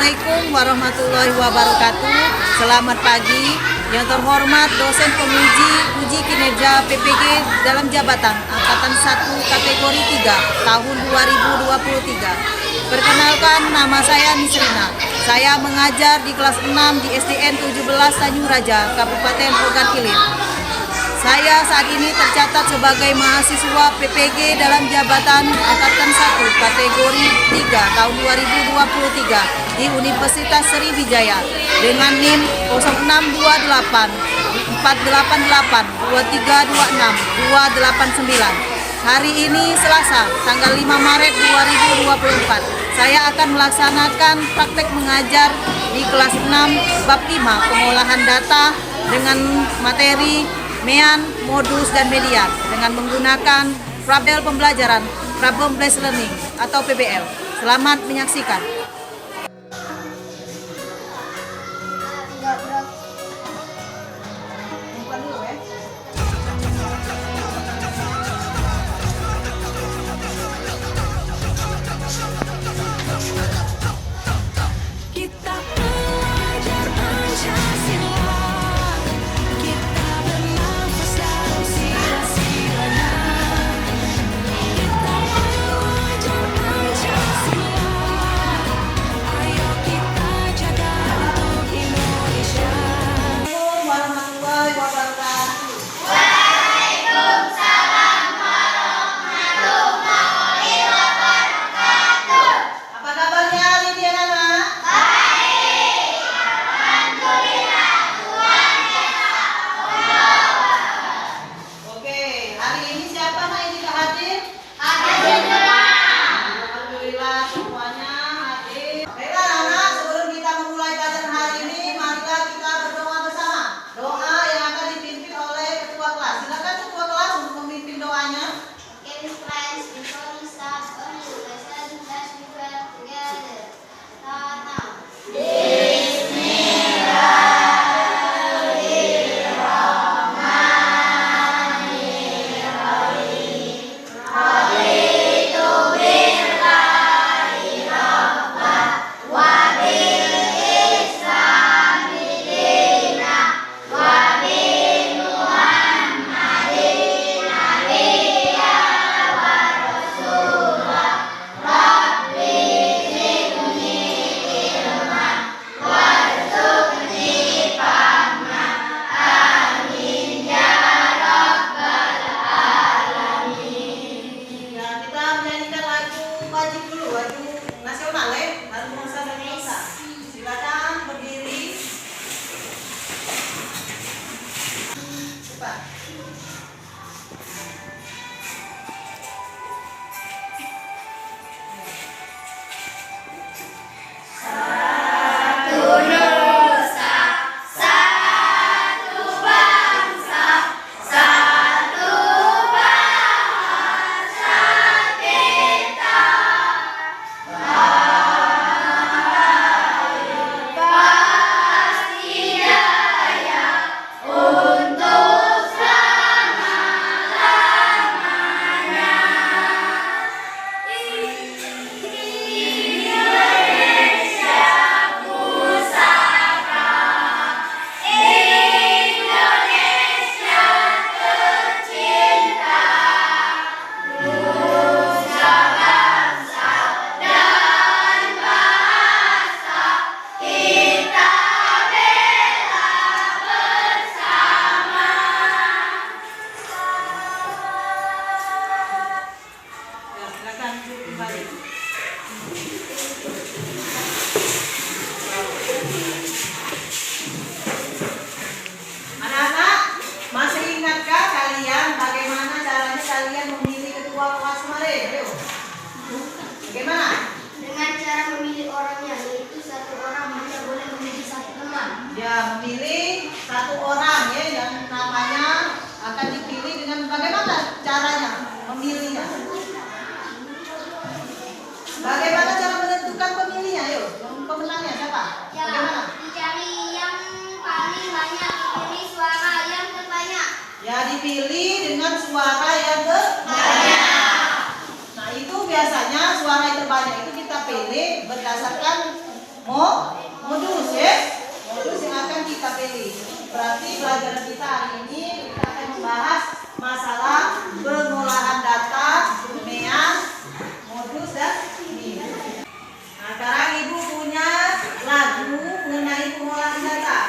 Assalamualaikum warahmatullahi wabarakatuh. Selamat pagi. Yang terhormat dosen penguji uji kinerja PPG dalam jabatan Angkatan 1 kategori 3 tahun 2023. Perkenalkan, nama saya Nisrina. Saya mengajar di kelas 6 di SDN 17 Tanjung Raja, Kabupaten Ogan Ilir. Saya saat ini tercatat sebagai mahasiswa PPG dalam jabatan Angkatan 1 kategori 3 tahun 2023 di Universitas Sriwijaya dengan NIM 0628 488 2326 289. Hari ini Selasa, tanggal 5 Maret 2024. Saya akan melaksanakan praktek mengajar di kelas 6 bab 5 pengolahan data dengan materi MEAN, modus, dan media dengan menggunakan Parabel Pembelajaran, Problem Based Learning atau PBL. Selamat menyaksikan. Anak-anak, masih ingatkah kalian bagaimana caranya kalian memilih ketua kelas kemarin? Ayo. Bagaimana? Dengan cara memilih orangnya, yaitu satu orang hanya boleh memilih satu teman. Ya, memilih satu orang ya yang namanya akan dipilih dengan bagaimana caranya memilihnya? Bagaimana cara menentukan pemilihnya? Ayo, pemenangnya siapa? Ya, Bagaimana? dicari yang paling banyak, dipilih suara yang terbanyak. Ya, dipilih dengan suara yang terbanyak. Nah, itu biasanya suara yang terbanyak itu kita pilih berdasarkan modus ya. Modus yang akan kita pilih. Berarti pelajaran kita hari ini kita akan membahas masalah pengolahan data, MEAN, modus dan ini. Nah, sekarang Ibu punya lagu mengenai pengolahan data.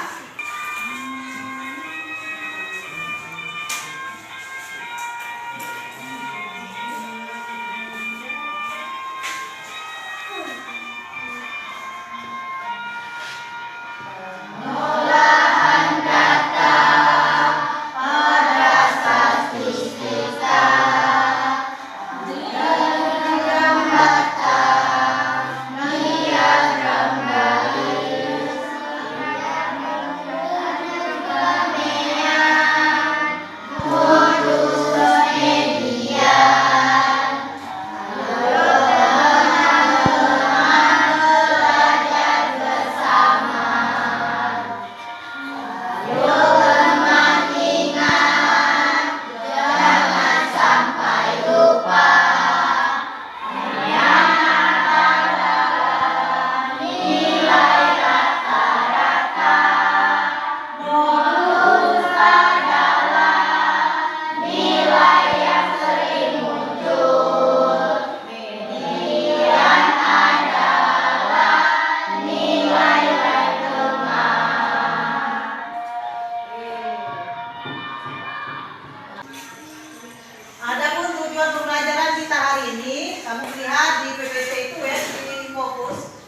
Adapun tujuan pembelajaran kita hari ini, kamu lihat di PPT itu ya, di fokus.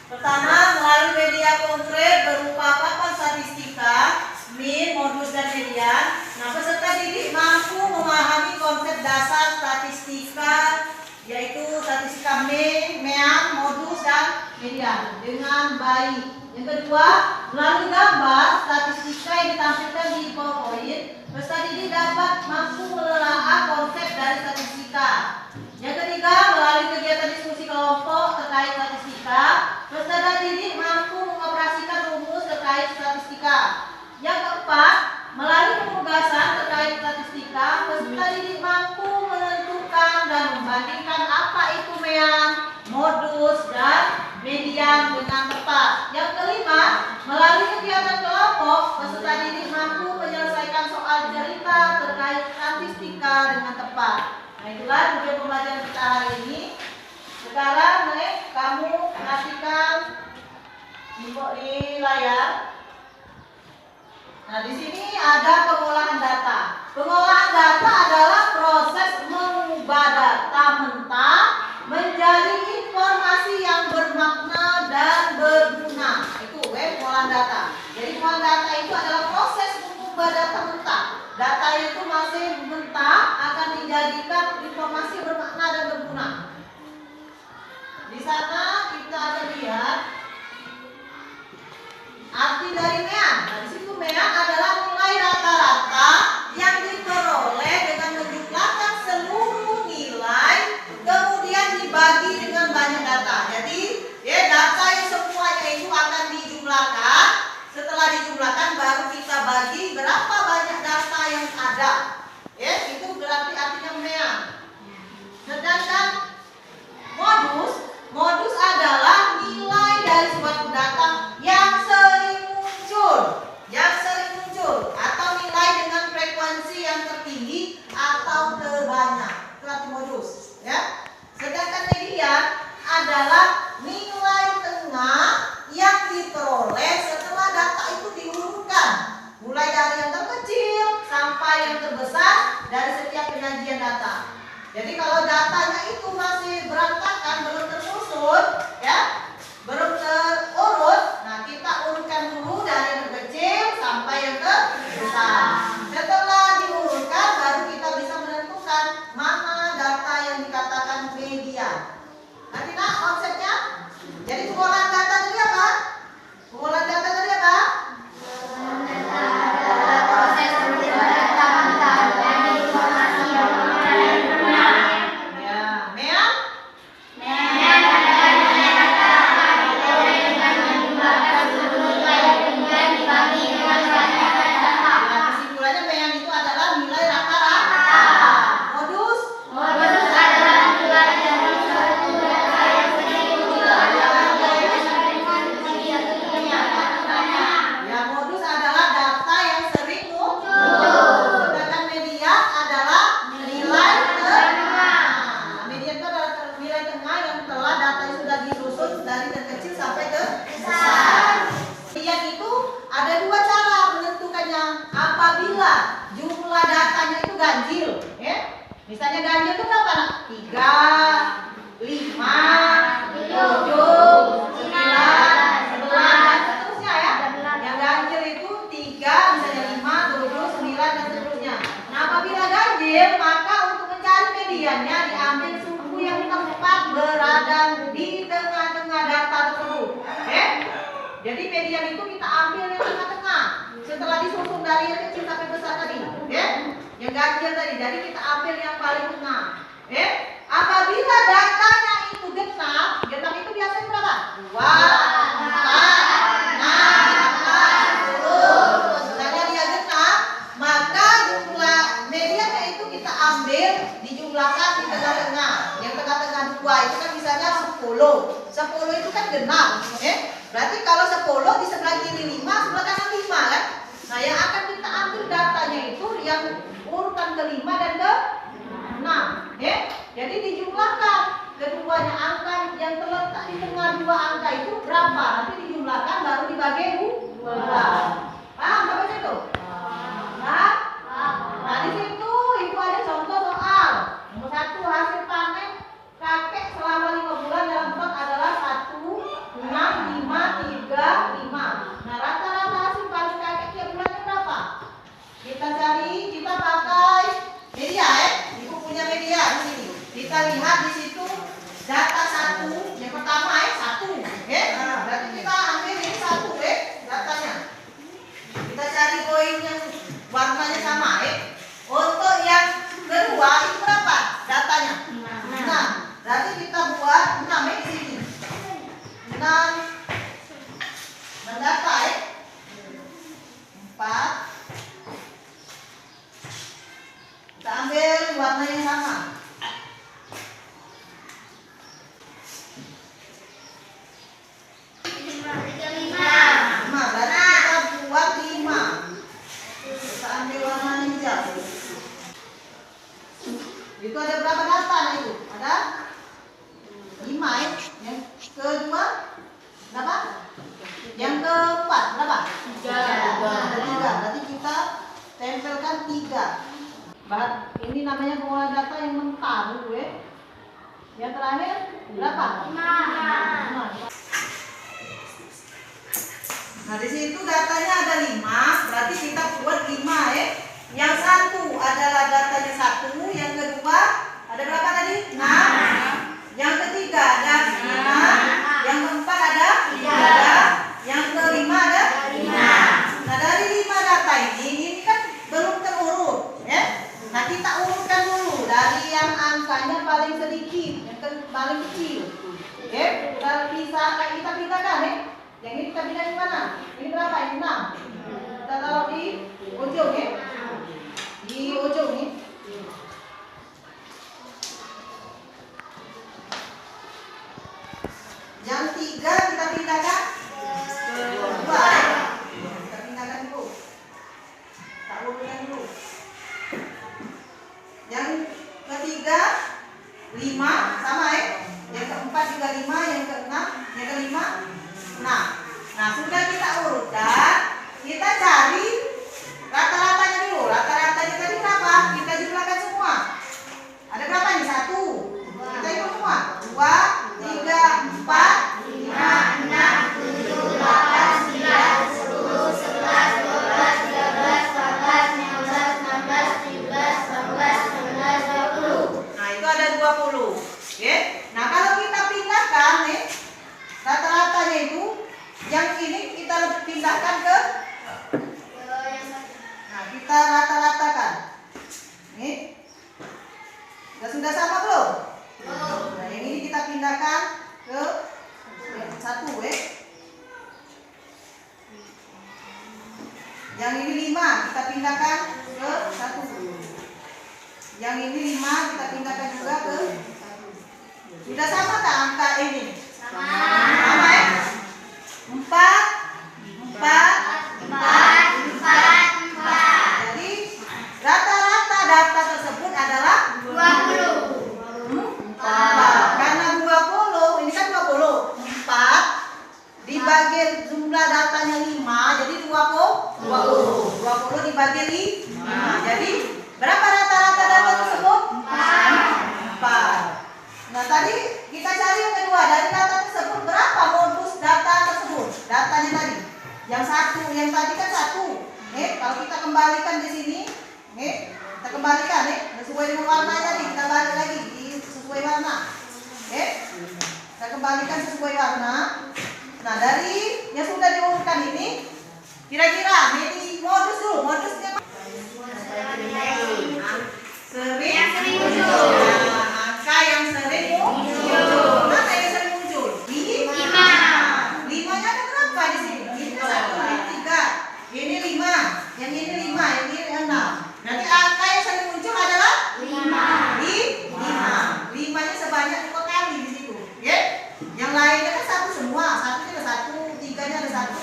Pertama, melalui media konkret berupa papan statistika, min, modus, dan median. Nah, peserta didik mampu memahami konsep dasar statistika, yaitu statistika min, MEAN, modus, dan median dengan baik. Yang kedua, melalui gambar statistika yang ditampilkan di PowerPoint, peserta didik dapat mampu menelaah konsep dari statistika. Yang ketiga, melalui kegiatan diskusi kelompok terkait statistika, peserta didik mampu mengoperasikan rumus terkait statistika. Yang keempat, melalui penugasan terkait statistika, peserta didik mampu menentukan dan membandingkan apa itu MEAN, modus, dan median dengan tepat. Yang kelima, melalui kegiatan kelompok, peserta didik mampu menyelesaikan soal cerita terkait statistika dengan tepat. Nah, itulah tujuan pembelajaran kita hari ini. Sekarang, kamu perhatikan di layar. Nah, di sini ada pengolahan data. Pengolahan data adalah proses mengubah data mentah menjadi informasi yang bermakna dan berguna. Itu pengolahan data. Jadi pengolahan data itu adalah proses mengubah data mentah. Data itu masih mentah akan dijadikan informasi bermakna dan berguna. Di sana kita akan lihat arti dari MEAN. Nah, di situ MEAN adalah nilai rata-rata yang diperoleh dengan Jadi median itu kita ambil yang tengah-tengah. Setelah disusun dari yang kecil sampai besar tadi, ya. Yang ganjil tadi. Jadi kita ambil yang paling tengah. Apabila datanya itu genap itu biasanya berapa? 2, 4, 6, 10. Sebenarnya dia genap, maka jumlah mediannya itu kita ambil dijumlahkan di tengah-tengah. Yang tengah-tengah 2 itu kan misalnya 10. 10 itu kan genap, berarti kalau 10 di sebelah kiri 5, sebelah kanan 5 kan? Nah, yang akan kita ambil datanya itu yang urutan ke-5 dan ke-6, Jadi dijumlahkan keduanya angka yang terletak di tengah dua angka itu berapa? Nanti dijumlahkan baru dibagi 2. Paham sampai situ? Nah, di situ Ibu ada contoh soal. Nomor 1, hasil panen kakek selama 5 bulan dalam pot adalah 1, 6, 5, 3, 5. Nah, rata-rata hasil panen kakek tiap bulannya berapa? Kita cari, kita pakai media, Ibu punya media di sini. Kita lihat di situ data 1, yang pertama 1, berarti kita ambil ini 1, datanya. Kita cari koin yang warnanya sama, Untuk yang kedua itu berapa datanya? 6. Berarti kita buat 6 di sini. 6 mendata, 4. Kita ambil warna yang sama. Itu ada berapa data itu? Ada 5, Yang kedua berapa? Yang keempat berapa? 3. Ada 3. Berarti kita tempelkan 3. Ini namanya pengolahan data yang mentah, Bu, Yang terakhir berapa? 5. Nah, di situ datanya ada 5, berarti kita buat 5, Yang 1 adalah datanya 1, yang kedua ada berapa tadi? 6. Yang ketiga ada 5, yang keempat ada 3, yang kelima ada 5. Nah, dari 5 data ini kan belum terurut, Nah, kita urutkan dulu dari yang angkanya paling sedikit, yang paling kecil. Kita pindahkan, Yang ini kita pindah di mana? Ini berapa? Ini 6. Kita taruh di ujung, Di ujung nih. Yang 3 kita pindahkan ke 2. Kita pindahkan dulu. Tak urutkan dulu. Yang ketiga 5 sama, Yang keempat juga 5, yang keenam, yang kelima 6. Nah, sudah kita urutkan, kita cari rata-ratanya dulu. Rata-ratanya tadi berapa? Kita jumlahkan semua. Ada berapa nih? 1. Kita hitung semua. 2, 3, 4, 5, 6, 7, 8, 9, 10, 11, 12, 13, 14, 15, 16, 17, 18, 19, 20. Nah, itu ada 20. Nah, kalau kita pindahkan, rata-ratanya itu, yang ini kita pindahkan ke, nah, kita rata-ratakan. Sudah sama belum? Nah, yang ini kita pindahkan ke 1, Yang ini 5 kita pindahkan ke 1. Yang ini 5 kita pindahkan juga ke 1. Sudah sama tak angka ini? Sama, 4, 4, 4, 4. Jadi rata-rata data tersebut adalah 20. Karena 20, ini kan 20. 4 dibagi jumlah datanya 5, jadi 20 dibagi 5. Jadi berapa rata-rata data tersebut? 4. Nah, tadi kita cari yang kedua, dari data tersebut berapa modus data tersebut? Datanya tadi. Yang 1, yang tadi kan 1. Kalau kita kembalikan di sini, kita kembalikan, sesuai dengan warnanya nih, kita balik lagi sesuai warna. Kita kembalikan sesuai warna. Nah, dari yang sudah bukan ini. Kira-kira modus dulu, modusnya sering muncul. Nah, angka yang sering muncul. Mana yang sering muncul? 5. 5-nya ada berapa di sini? Ini 1, ini 3. Ini 5. Yang ini 5, yang ini 6. Berarti angka yang sering muncul adalah 5. 5-nya sebanyak 2 kali di situ. Ya? Yang lainnya kan 1 semua. 1-nya ada 1, 3-nya ada 1.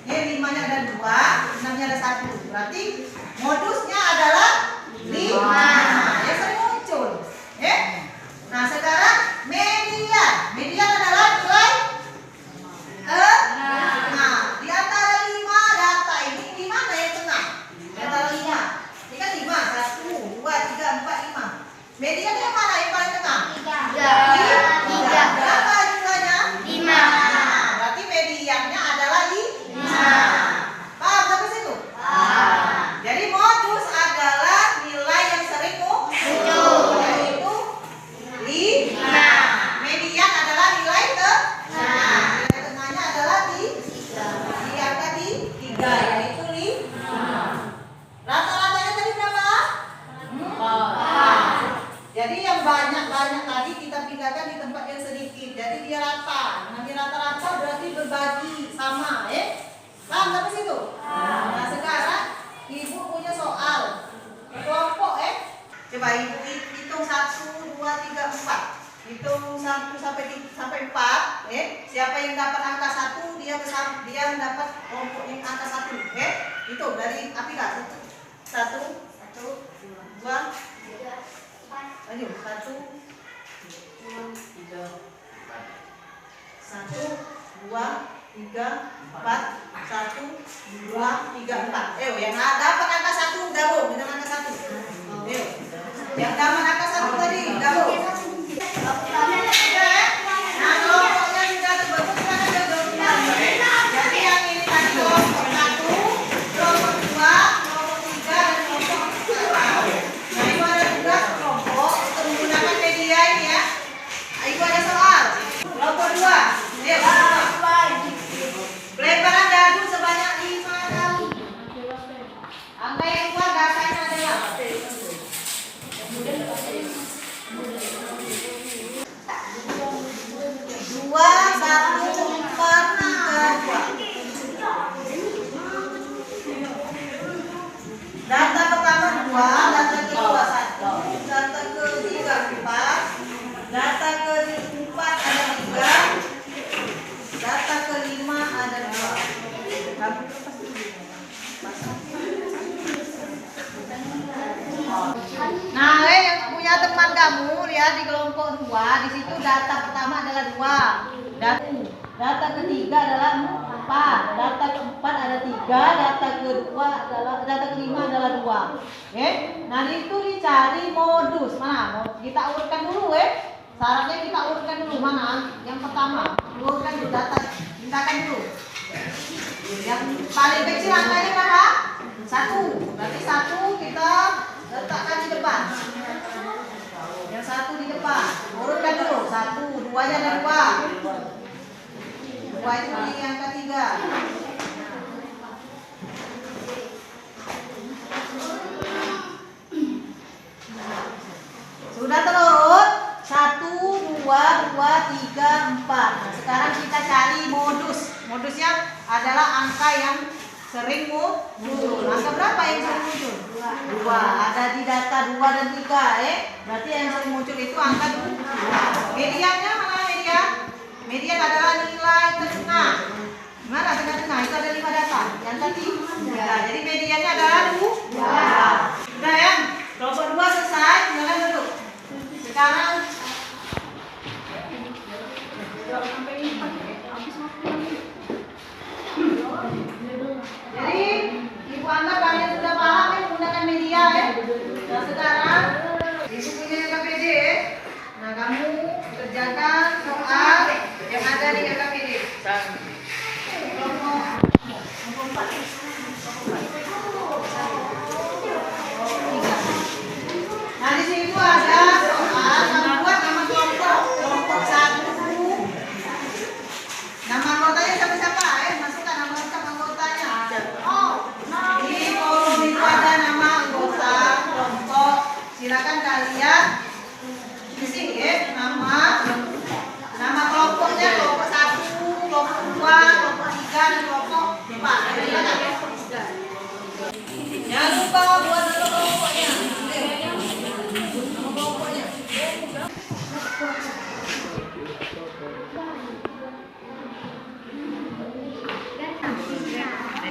Ya, 5-nya ada 2, 6-nya ada 1. Berarti modusnya adalah 5. Ya, sering muncul. Ya? Nah, sekarang median adalah nilai nah, di antara 5 data ini di mana yang tengah? Di antara 5. Ini kan 5, 1, 2, 3, 4, 5. Median yang mana yang paling tengah? 3. Berapa jumlahnya? 5. Berarti mediannya adalah 5. Paham sampai situ? Jadi modus adalah nilai yang sering muncul, yaitu 5. Median adalah nilai tengah. Nilai tengahnya adalah di angka 3, yaitu 5. Rata-ratanya tadi berapa? 4. Jadi yang banyak-banyak tadi kita pindahkan di tempat yang sedikit. Jadi dia rata. Nah, dia rata-rata berarti berbagi sama, Paham sampai situ? Nah, sekarang Ibu punya soal kelompok, Coba Ibu hitung 1, 2, 3, 4. Hitung 1 sampai 4, Siapa yang dapat angka 1 dia dapat kelompok yang angka 1, Itu dari Apika. 1, 2, lanjut 1, 2, 3, 4, 1, 2, 3, 4. Yang dapat angka 1 gabung dengan angka 1. Yang dapat angka 1 tadi gabung. Nah, kelompoknya sudah terbentuk, silakan gabung. Jadi yang ini tadi kelompok 1, kelompok 2, kelompok 3, dan kelompok 4. Nah, Ibu ada tugas kelompok untuk menggunakan media ini, ya. Ibu ada soal. Kelompok 2. Pelebaran dadu sebanyak 5 kali. Angka yang keluar datanya adalah 2, 1, 4, 3, 2. Data pertama 2, data kedua 1, data ketiga 4, data keempat ada 3, data kelima ada 2. Nah, yang punya teman kamu ya di kelompok 2, di situ data pertama adalah 2. Data ketiga adalah 4, data keempat ada 3, data kelima adalah 2. Nah, itu dicari modus. Mana? Kita urutkan dulu, Syaratnya kita urutkan dulu. Mana? Yang pertama, urutkan dulu data, mintakan dulu. Yang paling kecil angkanya berapa? 1. Berarti 1 kita letakkan di depan. Yang 1 di depan. Urutkan dulu. 1, 2-nya ada 2. 2 itu di angka 3. Sudah terurut? 1, 2, 3, 4. Nah, sekarang kita cari modus. Modusnya adalah angka yang sering muncul. Angka berapa yang sering muncul? 2. Ada di data 2 dan 3, Berarti yang sering muncul itu angka 2. Mediannya mana median? Median adalah nilai tengah. Mana tengah-tengah? Itu ada 5 data. Yang tadi? Ya, jadi mediannya adalah 2. Sudah ya? Kelompok 2 selesai. Silakan duduk. Sekarang jadi Ibu anggap kalian sudah paham menggunakan media, Nah, sekarang Ibu punya KPD, Nah, kamu kerjakan soal yang ada di KPD. Nah, di situ ada soal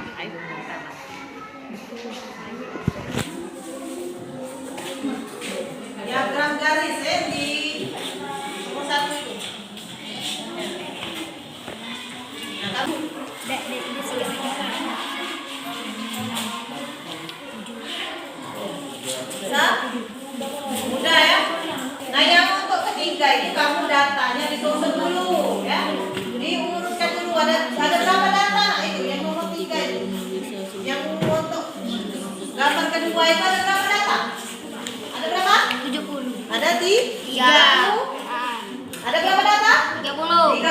Ayo sama. Diagram garis di nomor 1 itu. Nah, kamu bisa? Mudah ya? Nah, yang untuk ketiga ini kamu datanya disusun dulu ya. Diurutkan dulu ada berapa data? Itu yang nomor 3 itu. Yang untuk gambar kedua itu ada berapa data? Ada berapa? 70. Ada di 30. Ada berapa data? 30.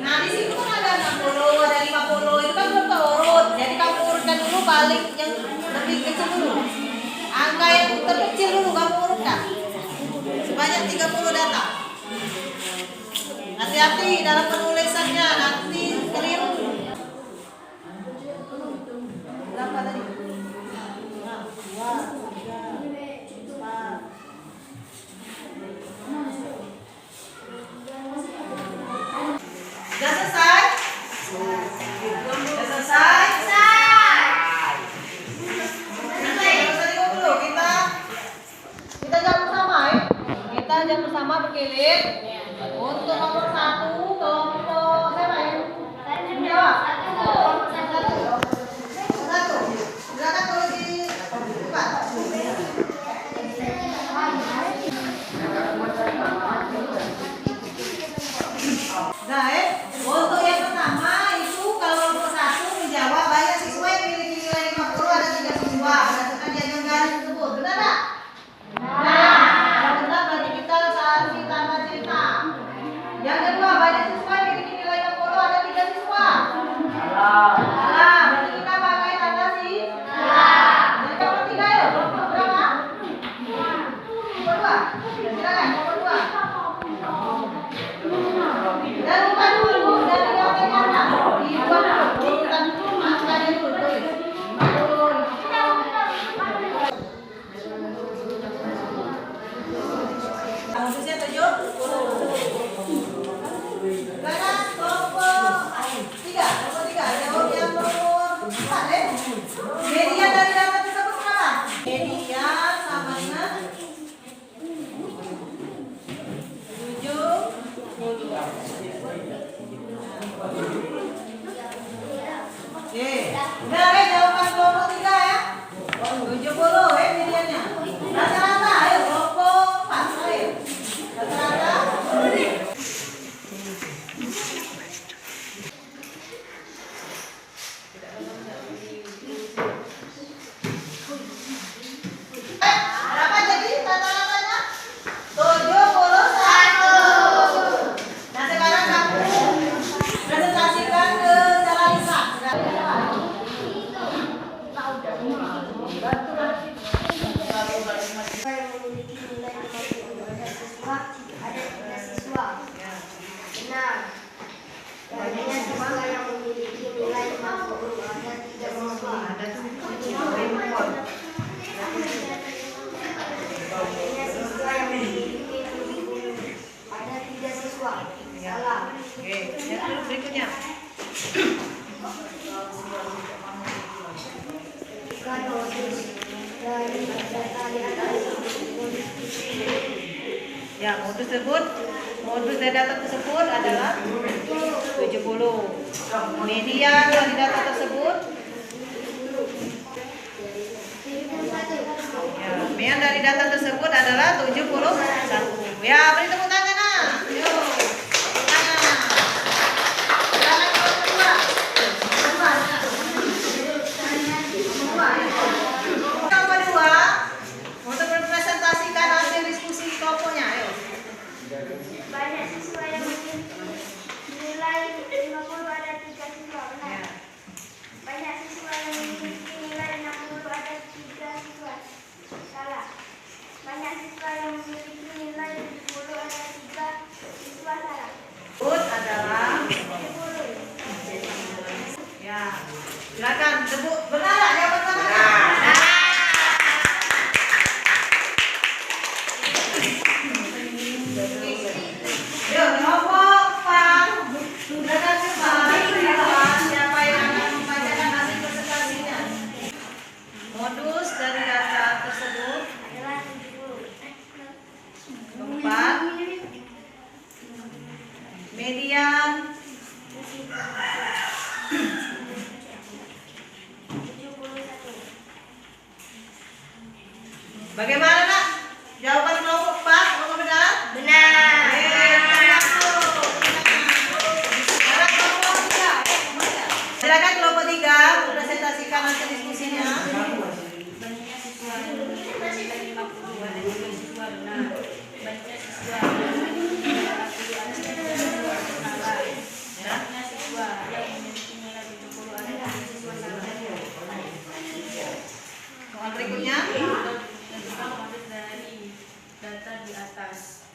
Nah, di situ kan ada 60, ada 50. Itu kan belum terurut. Jadi kamu urutkan dulu balik yang lebih kecil dulu. Angka yang terkecil dulu kamu urutkan. Sebanyak 30 data. Hati-hati dalam penulisannya, nanti keliru. Berapa tadi? 2, 3, 4. Sudah selesai? Sudah selesai? Kita jam bersama ya. Kita jam bersama berkilir. Untuk nomor 1 kelompok siapa ya? Jawab. Satu. Silakan kalau di depan. Nah, untuk yang pertama itu kalau kelompok 1 menjawab banyak siswa yang memiliki nilai 50, ada 3 siswa berdasarkan diagram garis tersebut. Benar tak? Nah, benar berarti kita harus ditambah cerita. Yang kedua, banyak siswa yang memiliki nilai 60, ada 3 siswa. Salah, berarti kita pakai tanda sih. Jadi nomor 3 yuk, kelompok berapa? Nomor 2. Silakan, nomor 2. Dan bukan dulu dari yang kanan. Dibuat dulu, urutan dulu, angkanya dulu. Maksudnya 7. Sekarang kelompok 3. Kelompok 3. Jawab yang nomor 4 ya. Media dari data tersebut berapa? Media sama dengan 72. Oke, udah jawaban kelompok 3 ya. 70 medianya. Rata-rata ayo kelompok 4 ayo. Rata-rata. Berapa jadi rata-ratanya? 71. Nah, sekarang kamu presentasikan ke Saralisa. Yang memiliki nilai 50 ada siswa, ada 3 siswa. Benar. Banyak siswa yang memiliki nilai 50 ada 3 siswa. Banyak siswa yang memiliki nilai 50 ada 3 siswa. Salah. Oke, yang berikutnya. Jika dosis dari data di atas Ya, modus dari data tersebut adalah 70. Media dari data tersebut ya, media dari data tersebut adalah 71. Ya, beri tepuk tangan nah. Yuk. Tepuk tangan. Silakan kelompok 2. Kelompok 2 untuk mempresentasikan hasil diskusi kelompoknya. Ayo. banyak siswa yang memiliki nilai 50 ada 3 siswa. Benar. Ya. Banyak siswa yang memiliki nilai 60 ada 3 siswa. Salah. Banyak siswa yang memiliki nilai 70 ada 3 siswa. Salah. Sebut adalah ya. Silakan sebut benar tak jawaban pertama? Yuk, kelompok 4. Silakan siapa yang akan membacakan Silakan kelompok 3 presentasikan hasil diskusinya. Banyaknya siswa nilai 50, ada 3 siswa benar. Banyaknya siswa memiliki nilai 80, ada 3 siswa salah. Banyaknya siswa yang memiliki nilai 70, ada 3 siswa salah. Soal berikutnya. Tentang modus dari data di atas.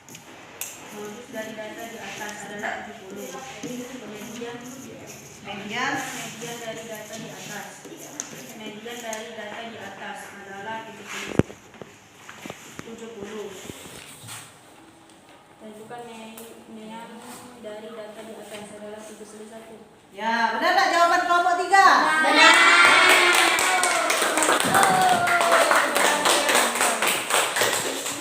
Modus dari data di atas adalah 70. Kemudian Median median dari data di atas. Median dari data di atas adalah 70. Tentukan median dari data di atas adalah 71. ya, benar tak jawaban kelompok 3? Benar.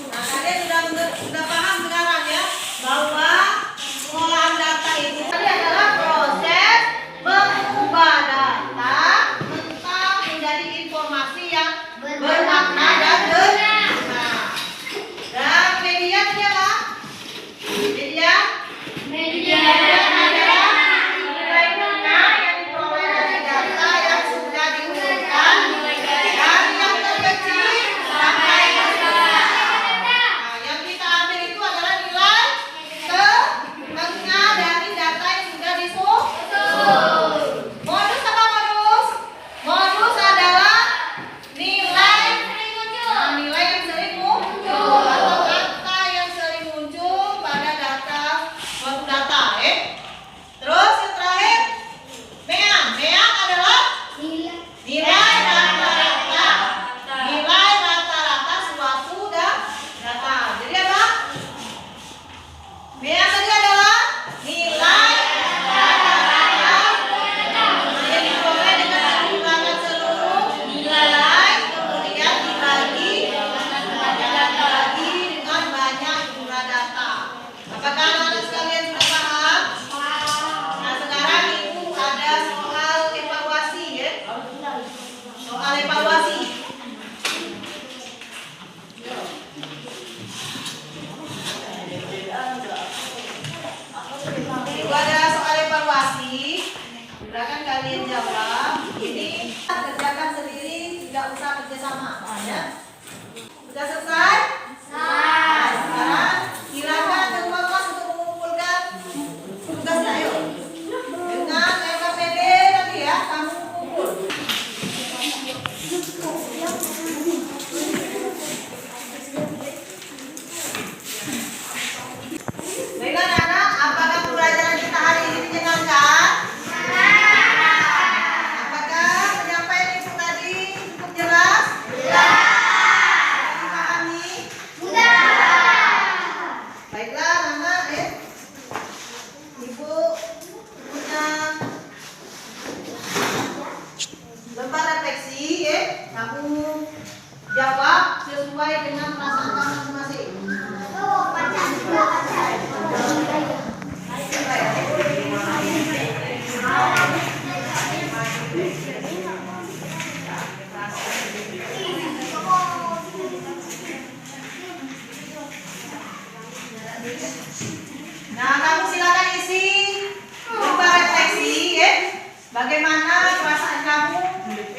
Nah, kalian sudah paham sekarang ya bahwa pengolahan data itu adalah proses mengubah data mentah menjadi informasi yang bermakna dan benar. Dan mediannya lah, median adalah nilai mana yang diperoleh dari data yang sudah diumumkan dari yang terkecil sampai yang terbesar. Nah, yang kita ambil itu adalah nilai tengah dari data yang sudah disusun. Modus apa modus? Modus adalah nilai nilai yang sering muncul atau kata yang sering muncul pada data suatu data, Terus yang terakhir, mean adalah nilai rata-rata. Nilai rata-rata suatu data. Jadi apa? Mean tadi adalah nilai rata-rata yang diperoleh dengan menggunakan seluruh nilai kemudian dibagi dengan banyak jumlah data. Apakah anak-anak sekalian sudah paham? Nah, sekarang itu ada soal evaluasi, ya. Soal evaluasi. Itu ada soal evaluasi. Silakan kalian jawab. Ini kerjakan sendiri, tidak usah kerjasama, ya. Sudah selesai? Nah, sekarang silakan ketua kelas untuk mengumpulkan tugasnya, ayo. Dengan LKPD tadi ya, kamu kumpul. Baiklah anak, apakah pembelajaran kita hari ini menyenangkan? Apakah penyampaian ibu tadi cukup jelas? Dipahami? Baiklah anak, ibu punya lembar refleksi, kamu jawab sesuai dengan perasaan kamu masing-masing. Nah, kamu silakan isi lembar refleksi, bagaimana perasaan kamu?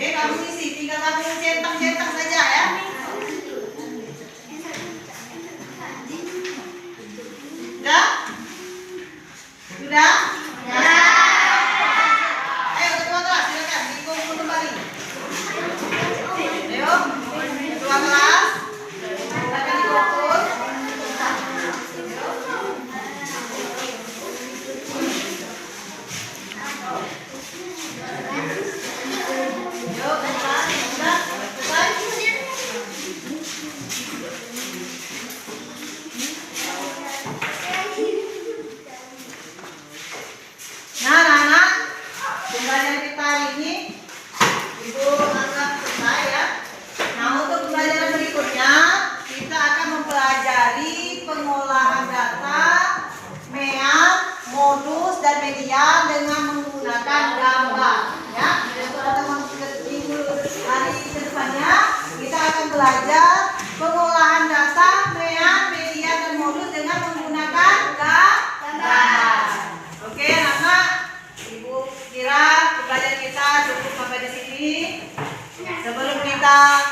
Kamu isi, tinggal kamu centang-centang saja ya. Sudah? Sudah? Ayo ketua kelas, silakan dikumpul kembali. Ayo, ketua kelas, silakan dikumpul. Yuk, kelas, sudah selesai. Nah, anak-anak, pembelajaran kita hari ini Ibu anggap selesai ya. Nah, untuk pembelajaran berikutnya kita akan mempelajari pengolahan data, mean, modus, dan median dengan menggunakan gambar. Ya, pada minggu hari kedepannya kita akan belajar pengolahan data, mean, median, dan modus dengan menggunakan gambar. Oke, anak-anak, Ibu kira pembelajaran kita kita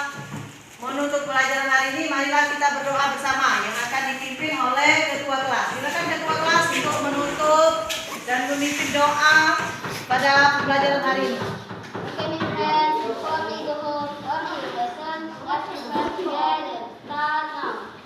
menutup pelajaran hari ini, marilah kita berdoa bersama yang akan dipimpin oleh ketua kelas. Silakan ketua kelas untuk menutup dan memimpin doa pada pembelajaran hari ini. Okay, my friends, before we go on our lesson, let's pray together. Start now.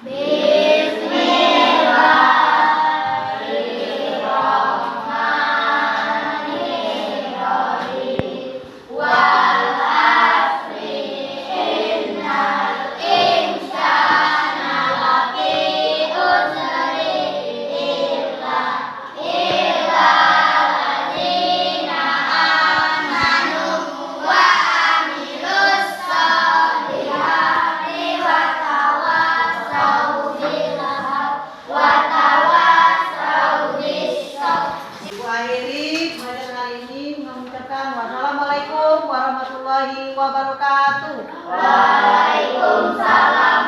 Ibu akhiri pelajaran hari ini mengucapkan wassalamualaikum warahmatullahi wabarakatuh. Waalaikumsalam